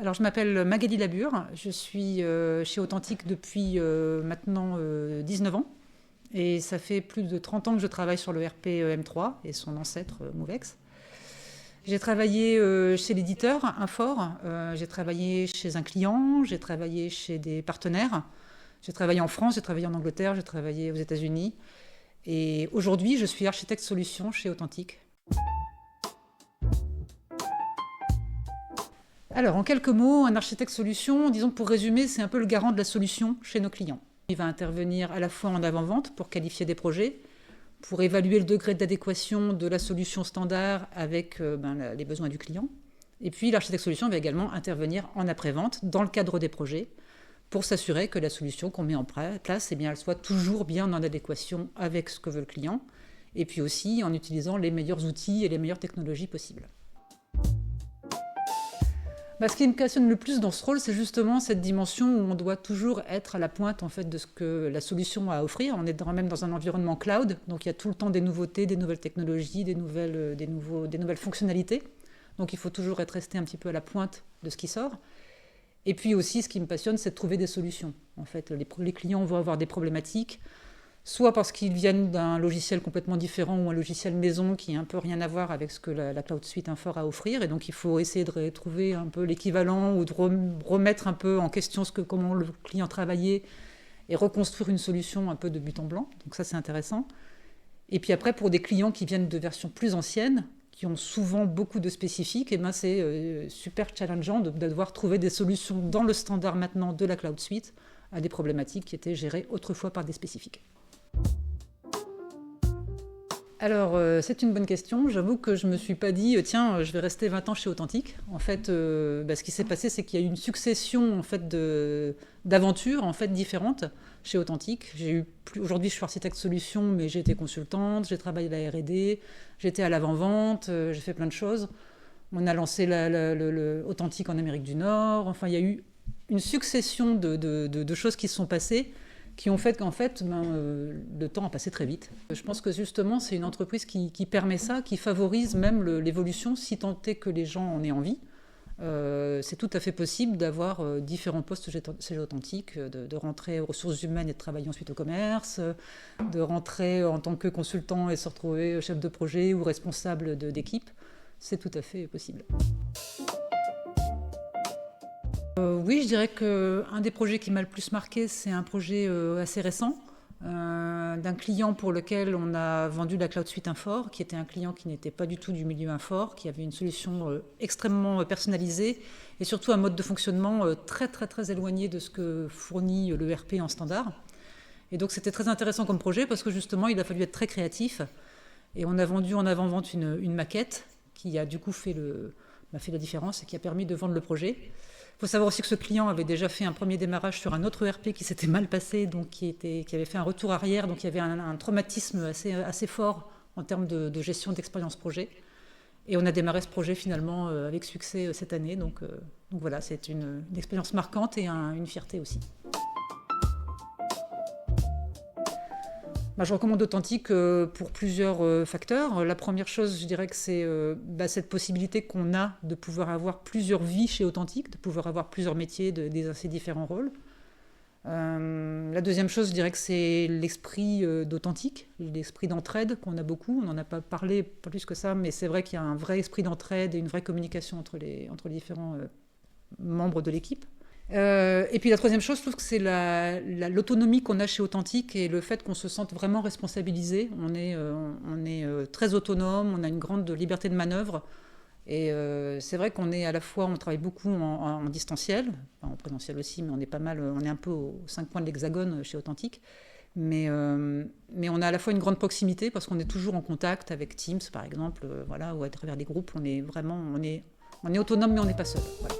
Alors, je m'appelle Magali Labure, je suis chez Authentique depuis maintenant 19 ans. Et ça fait plus de 30 ans que je travaille sur le RP M3 et son ancêtre Movex. J'ai travaillé chez l'éditeur Infor, j'ai travaillé chez un client, j'ai travaillé chez des partenaires, j'ai travaillé en France, j'ai travaillé en Angleterre, j'ai travaillé aux États-Unis. Et aujourd'hui, je suis architecte solution chez Authentique. Alors, en quelques mots, un architecte solution, disons pour résumer, c'est un peu le garant de la solution chez nos clients. Il va intervenir à la fois en avant-vente pour qualifier des projets, pour évaluer le degré d'adéquation de la solution standard avec les besoins du client. Et puis, l'architecte solution va également intervenir en après-vente dans le cadre des projets pour s'assurer que la solution qu'on met en place, elle soit toujours bien en adéquation avec ce que veut le client, et puis aussi en utilisant les meilleurs outils et les meilleures technologies possibles. Ce qui me passionne le plus dans ce rôle, c'est justement cette dimension où on doit toujours être à la pointe en fait, de ce que la solution a à offrir. On est même dans un environnement cloud, donc il y a tout le temps des nouveautés, des nouvelles technologies, des nouvelles fonctionnalités. Donc il faut toujours être resté un petit peu à la pointe de ce qui sort. Et puis aussi, ce qui me passionne, c'est de trouver des solutions. En fait, les clients vont avoir des problématiques, soit parce qu'ils viennent d'un logiciel complètement différent ou un logiciel maison qui n'a un peu rien à voir avec ce que la Cloud Suite Infor a à offrir. Et donc, il faut essayer de trouver un peu l'équivalent ou de remettre un peu en question comment le client travaillait et reconstruire une solution un peu de but en blanc. Donc ça, c'est intéressant. Et puis après, pour des clients qui viennent de versions plus anciennes, qui ont souvent beaucoup de spécifiques, c'est super challengeant de devoir trouver des solutions dans le standard maintenant de la Cloud Suite à des problématiques qui étaient gérées autrefois par des spécifiques. Alors, c'est une bonne question. J'avoue que je ne me suis pas dit, tiens, je vais rester 20 ans chez Authentique. En fait, ce qui s'est passé, c'est qu'il y a eu une succession en fait, d'aventures en fait, différentes chez Authentique. Aujourd'hui, je suis architecte solution, mais j'ai été consultante, j'ai travaillé à la R&D, j'étais à l'avant-vente, j'ai fait plein de choses. On a lancé Authentique en Amérique du Nord. Enfin, il y a eu une succession de choses qui se sont passées qui ont fait qu'en fait, le temps a passé très vite. Je pense que justement, c'est une entreprise qui permet ça, qui favorise même l'évolution, si tant est que les gens en aient envie. C'est tout à fait possible d'avoir différents postes chez Authentique, de rentrer aux ressources humaines et de travailler ensuite au commerce, de rentrer en tant que consultant et se retrouver chef de projet ou responsable d'équipe. C'est tout à fait possible. Oui, je dirais qu'un des projets qui m'a le plus marqué, c'est un projet assez récent d'un client pour lequel on a vendu la Cloud Suite Infor, qui était un client qui n'était pas du tout du milieu Infor, qui avait une solution extrêmement personnalisée et surtout un mode de fonctionnement très, très, très éloigné de ce que fournit le RP en standard. Et donc c'était très intéressant comme projet parce que justement, il a fallu être très créatif. Et on a vendu en avant-vente une maquette qui a du coup fait la différence et qui a permis de vendre le projet. Il faut savoir aussi que ce client avait déjà fait un premier démarrage sur un autre ERP qui s'était mal passé, donc qui avait fait un retour arrière, donc il y avait un traumatisme assez fort en termes de gestion d'expérience projet. Et on a démarré ce projet finalement avec succès cette année, donc voilà, c'est une expérience marquante et une fierté aussi. Je recommande Authentique pour plusieurs facteurs. La première chose, je dirais que c'est cette possibilité qu'on a de pouvoir avoir plusieurs vies chez Authentique, de pouvoir avoir plusieurs métiers, d'exercer différents rôles. La deuxième chose, je dirais que c'est l'esprit d'Authentique, l'esprit d'entraide qu'on a beaucoup. On n'en a pas parlé pas plus que ça, mais c'est vrai qu'il y a un vrai esprit d'entraide et une vraie communication entre les différents membres de l'équipe. Et puis la troisième chose, je trouve que c'est l'autonomie qu'on a chez Authentique et le fait qu'on se sente vraiment responsabilisé. On est très autonome, on a une grande liberté de manœuvre. Et c'est vrai qu'on est à la fois, on travaille beaucoup en distanciel, en présentiel aussi, mais on est un peu aux 5 coins de l'hexagone chez Authentique. Mais on a à la fois une grande proximité parce qu'on est toujours en contact avec Teams, par exemple, ou à travers des groupes. On est autonome, mais on n'est pas seul. Voilà.